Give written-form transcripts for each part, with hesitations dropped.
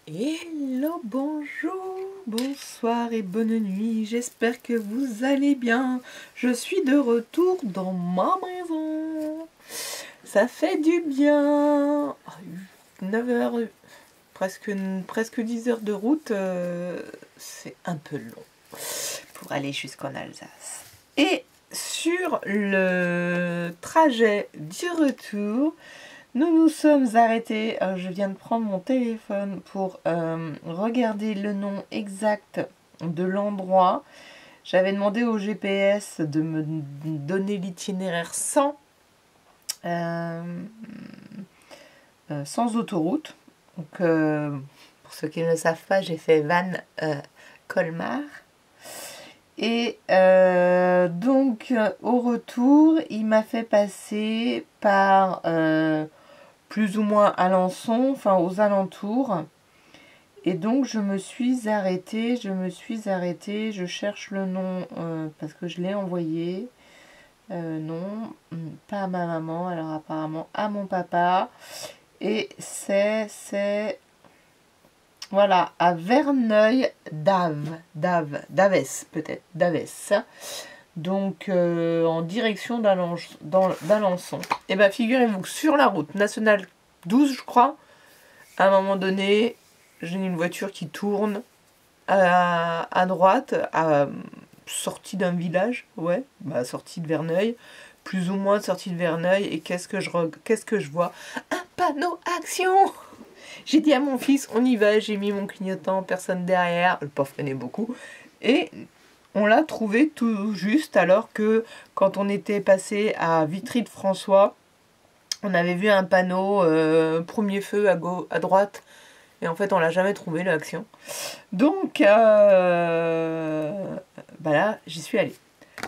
Hello, bonjour, bonsoir et bonne nuit, j'espère que vous allez bien. Je suis de retour dans ma maison. Ça fait du bien. 9 heures, presque 10 heures de route, c'est un peu long pour aller jusqu'en Alsace. Et sur le trajet du retour, nous nous sommes arrêtés, je viens de prendre mon téléphone pour regarder le nom exact de l'endroit. J'avais demandé au GPS de me donner l'itinéraire sans autoroute. Donc, pour ceux qui ne le savent pas, j'ai fait Vannes-Colmar. Et donc, au retour, il m'a fait passer par plus ou moins Alençon, enfin aux alentours. Et donc, je me suis arrêtée, je cherche le nom parce que je l'ai envoyé. Non, pas à ma maman, alors apparemment à mon papa. Et c'est voilà, à Verneuil-d'Aves, peut-être, d'Aves. Donc, en direction d'Alençon. Et bien, figurez-vous que sur la route nationale 12, je crois, à un moment donné, j'ai une voiture qui tourne à droite, sortie d'un village, sortie de Verneuil, plus ou moins sortie de Verneuil, et qu'est-ce que je vois? Un panneau action! J'ai dit à mon fils, on y va, j'ai mis mon clignotant, personne derrière, le pauvre prenait beaucoup, et on l'a trouvé tout juste, alors que quand on était passé à Vitry-de-François, on avait vu un panneau, premier feu à droite, et en fait on l'a jamais trouvé l'action. Donc, là, j'y suis allée.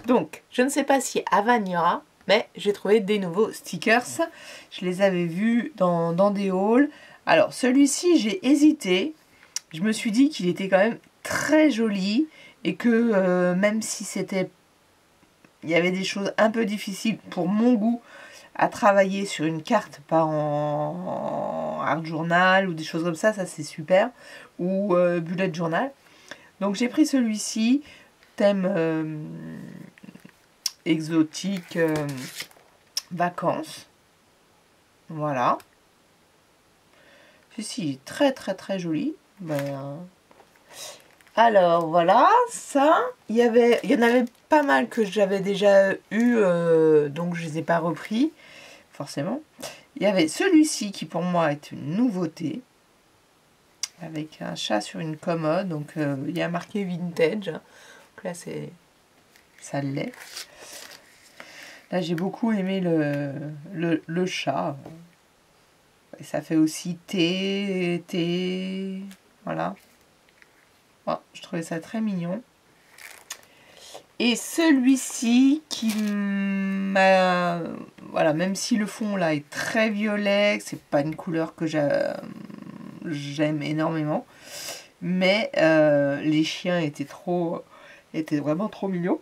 Donc, je ne sais pas si à Vannes il y aura, mais j'ai trouvé des nouveaux stickers. Je les avais vus dans des hauls. Alors, celui-ci, j'ai hésité. Je me suis dit qu'il était quand même très joli et que même si il y avait des choses un peu difficiles pour mon goût à travailler sur une carte, pas en art journal ou des choses comme ça c'est super, ou bullet journal. Donc j'ai pris celui-ci, thème exotique, vacances. Voilà. Celui-ci est très très très joli. Alors voilà, ça, il y en avait pas mal que j'avais déjà eu, donc je les ai pas repris, forcément. Il y avait celui-ci qui pour moi est une nouveauté, avec un chat sur une commode, donc il y a marqué vintage. Donc là ça l'est. Là j'ai beaucoup aimé le chat. Et ça fait aussi thé, voilà. Oh, je trouvais ça très mignon. Et celui-ci qui m'a... Voilà, même si le fond là est très violet, c'est pas une couleur que j'aime énormément. Mais les chiens étaient vraiment trop mignons.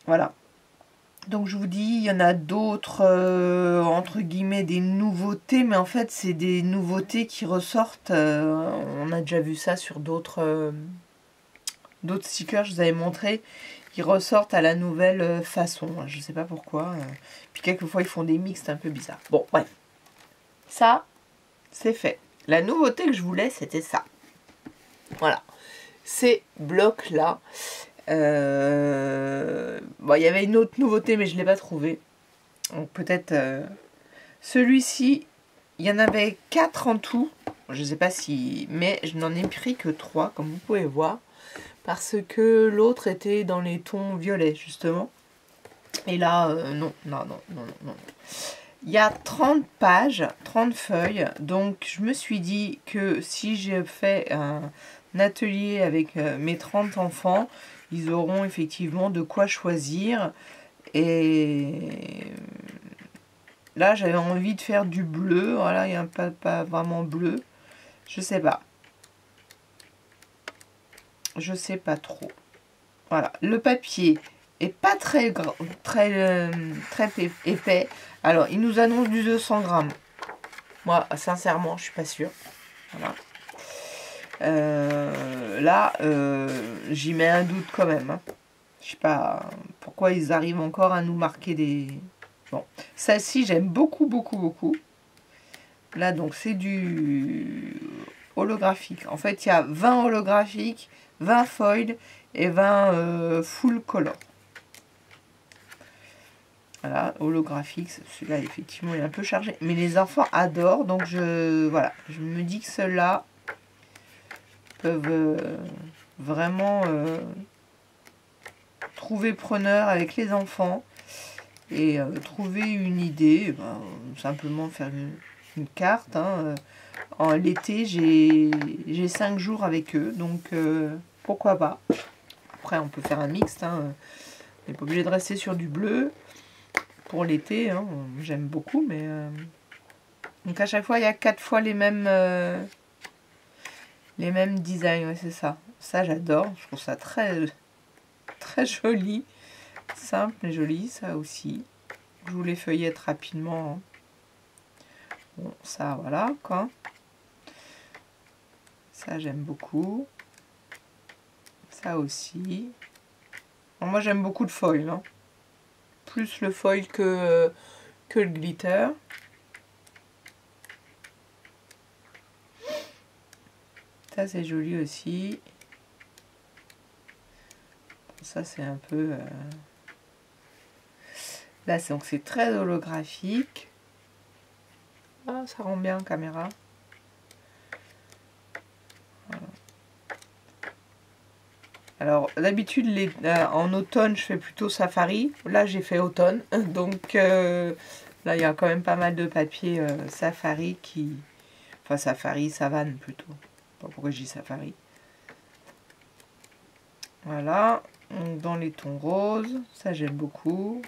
Voilà. Donc je vous dis, il y en a d'autres, entre guillemets, des nouveautés. Mais en fait, c'est des nouveautés qui ressortent. On a déjà vu ça sur d'autres stickers, je vous avais montré. Ils ressortent à la nouvelle façon. Je sais pas pourquoi. Puis quelquefois, ils font des mixtes un peu bizarres. Bon, bref. Ça, c'est fait. La nouveauté que je voulais, c'était ça. Voilà. Ces blocs-là. Il y avait une autre nouveauté, mais je ne l'ai pas trouvé. Donc peut-être celui-ci, il y en avait 4 en tout. Je ne sais pas si... Mais je n'en ai pris que 3, comme vous pouvez voir. Parce que l'autre était dans les tons violets, justement. Et là, non. Il y a 30 pages, 30 feuilles. Donc, je me suis dit que si j'ai fait un atelier avec mes 30 enfants, ils auront effectivement de quoi choisir. Et là, j'avais envie de faire du bleu. Voilà, il y a un pas vraiment bleu. Je sais pas. Je sais pas trop. Voilà, le papier est pas très épais. Alors, il nous annonce du 200 grammes. Moi, sincèrement, je suis pas sûre. Voilà. Là, j'y mets un doute quand même. Hein. Je sais pas pourquoi ils arrivent encore à nous marquer des... Bon, celle-ci, j'aime beaucoup, beaucoup, beaucoup. Là, donc, c'est du holographique. En fait, il y a 20 holographiques, 20 foil et 20 full color. Voilà, holographique. Celui-là, effectivement, il est un peu chargé. Mais les enfants adorent. Donc, voilà, je me dis que ceux-là peuvent vraiment trouver preneur avec les enfants. Et trouver une idée. Ben, simplement faire une carte. Hein. En l'été, j'ai 5 jours avec eux. Donc, pourquoi pas. Après, on peut faire un mixte. Hein. On n'est pas obligé de rester sur du bleu. Pour l'été, hein, j'aime beaucoup, mais... Donc à chaque fois, il y a 4 fois les mêmes designs, ouais, c'est ça. Ça, j'adore, je trouve ça très, très joli. Simple et joli, ça aussi. Je vous les feuillette rapidement. Bon, ça, voilà, quoi. Ça, j'aime beaucoup. Ça aussi. Bon, moi, j'aime beaucoup le foil, hein. Plus le foil que le glitter. Ça, c'est joli aussi. Ça, c'est un peu... Là, donc c'est très holographique. Ah, ça rend bien en caméra. Voilà. Alors, d'habitude, en automne, je fais plutôt safari. Là, j'ai fait automne. Donc, là, il y a quand même pas mal de papier safari qui... Enfin, safari, savane plutôt. Je sais pas pourquoi je dis safari. Voilà. Donc, dans les tons roses. Ça, j'aime beaucoup.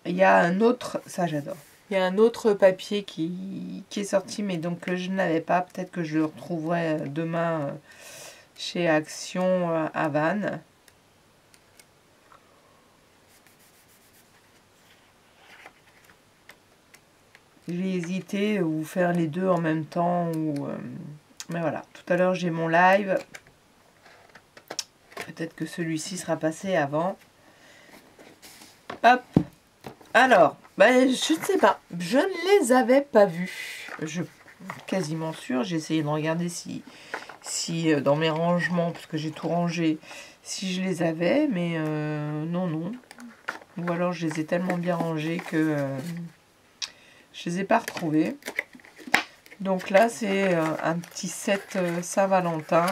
Il y a un autre... Ça, j'adore. Il y a un autre papier qui est sorti, mais donc que je n'avais pas. Peut-être que je le retrouverai demain chez Action à Vannes. J'ai hésité ou faire les deux en même temps. Mais voilà, tout à l'heure j'ai mon live. Peut-être que celui-ci sera passé avant. Hop. Alors, ben, je ne sais pas. Je ne les avais pas vus. Je suis quasiment sûre. J'ai essayé de regarder si dans mes rangements, parce que j'ai tout rangé, si je les avais. Mais non. Ou alors je les ai tellement bien rangés que je les ai pas retrouvés. Donc là, c'est un petit set Saint-Valentin.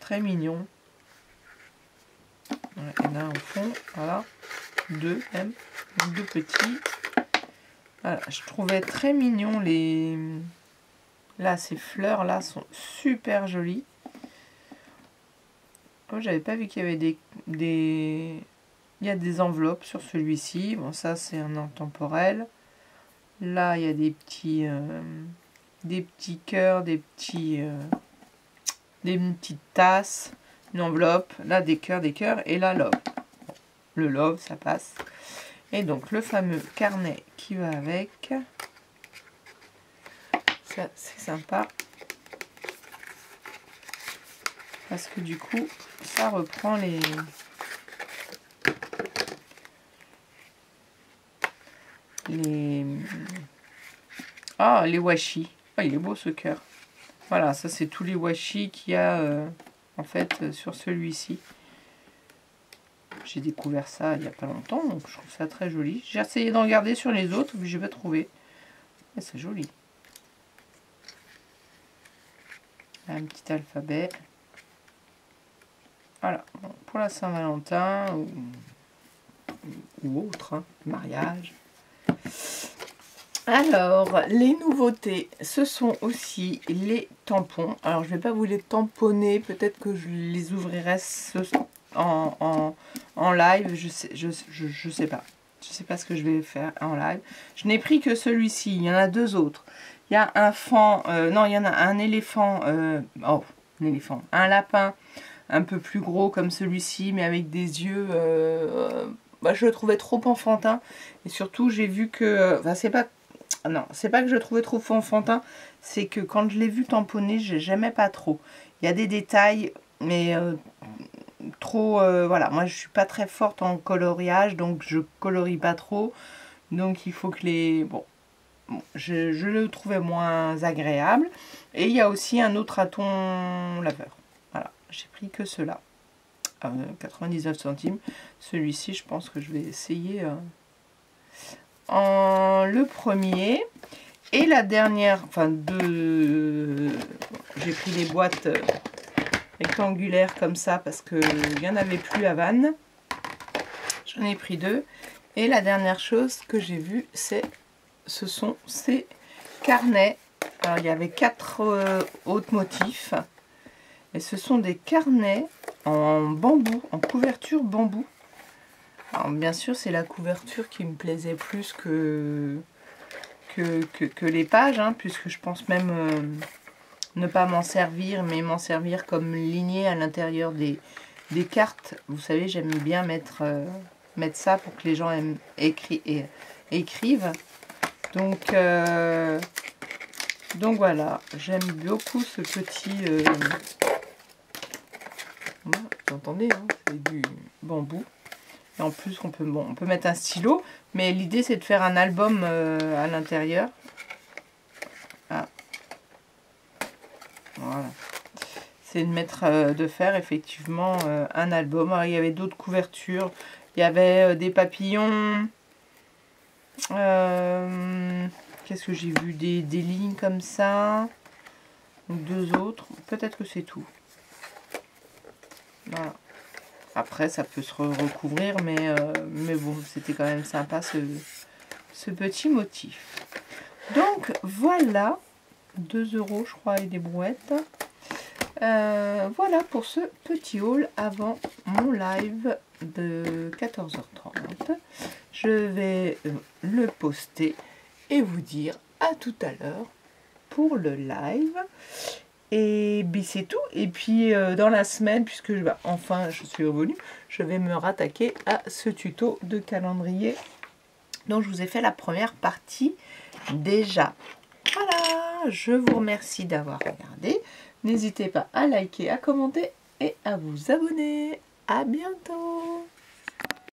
Très mignon. Il y en a un au fond, voilà. 2 même, donc 2 petits. Voilà, je trouvais très mignon les... Là, ces fleurs là sont super jolies. Oh, j'avais pas vu qu'il y avait des... Il y a des enveloppes sur celui-ci. Bon, ça c'est un intemporel. Là, il y a des petits cœurs, des petites tasses, une enveloppe. Là, des cœurs, et là, love. Le love, ça passe. Et donc, le fameux carnet qui va avec. Ça, c'est sympa. Parce que du coup, ça reprend les washi. Ah, il est beau ce cœur. Voilà, ça c'est tous les washi qu'il y a en fait sur celui-ci. J'ai découvert ça il n'y a pas longtemps, donc je trouve ça très joli. J'ai essayé d'en regarder sur les autres, mais je n'ai pas trouvé. Mais c'est joli. Un petit alphabet. Voilà, bon, pour la Saint-Valentin ou autre, hein, mariage. Alors, les nouveautés, ce sont aussi les tampons. Alors, je ne vais pas vous les tamponner, peut-être que je les ouvrirai en live, je sais pas. Je sais pas ce que je vais faire en live. Je n'ai pris que celui-ci, il y en a 2 autres. Il y a un fan, non, il y en a un éléphant, un lapin un peu plus gros comme celui-ci, mais avec des yeux... bah, je le trouvais trop enfantin. Et surtout, j'ai vu que... Enfin, c'est pas... Non, c'est pas que je le trouvais trop enfantin, c'est que quand je l'ai vu tamponner, j'aimais pas trop. Il y a des détails, mais trop... voilà, moi je suis pas très forte en coloriage, donc je colorie pas trop. Donc il faut que les... Bon, je le trouvais moins agréable. Et il y a aussi un autre raton laveur. Voilà, j'ai pris que cela. 99 centimes. Celui-ci, je pense que je vais essayer... en le premier et la dernière, enfin deux, j'ai pris les boîtes rectangulaires comme ça parce que il n'y en avait plus à Vannes, j'en ai pris deux. Et la dernière chose que j'ai vue, ce sont ces carnets. Alors il y avait 4 autres motifs et ce sont des carnets en bambou, en couverture bambou. Alors, bien sûr, c'est la couverture qui me plaisait plus que les pages, hein, puisque je pense même ne pas m'en servir, mais m'en servir comme lignée à l'intérieur des cartes. Vous savez, j'aime bien mettre ça pour que les gens écrivent. Donc voilà, j'aime beaucoup ce petit... vous entendez, hein, c'est du bambou. Et en plus, on peut mettre un stylo, mais l'idée c'est de faire un album à l'intérieur. Ah. Voilà. C'est de faire effectivement un album. Alors, il y avait d'autres couvertures. Il y avait des papillons. Qu'est-ce que j'ai vu? Des lignes comme ça. Donc, 2 autres. Peut-être que c'est tout. Voilà. Après, ça peut se recouvrir, mais bon, c'était quand même sympa ce petit motif. Donc, voilà, 2 €, je crois, et des brouettes. Voilà pour ce petit haul avant mon live de 14h30. Je vais le poster et vous dire à tout à l'heure pour le live. Et puis c'est tout. Et puis dans la semaine, puisque enfin je suis revenue, je vais me rattaquer à ce tuto de calendrier dont je vous ai fait la première partie déjà. Voilà, je vous remercie d'avoir regardé. N'hésitez pas à liker, à commenter et à vous abonner. À bientôt!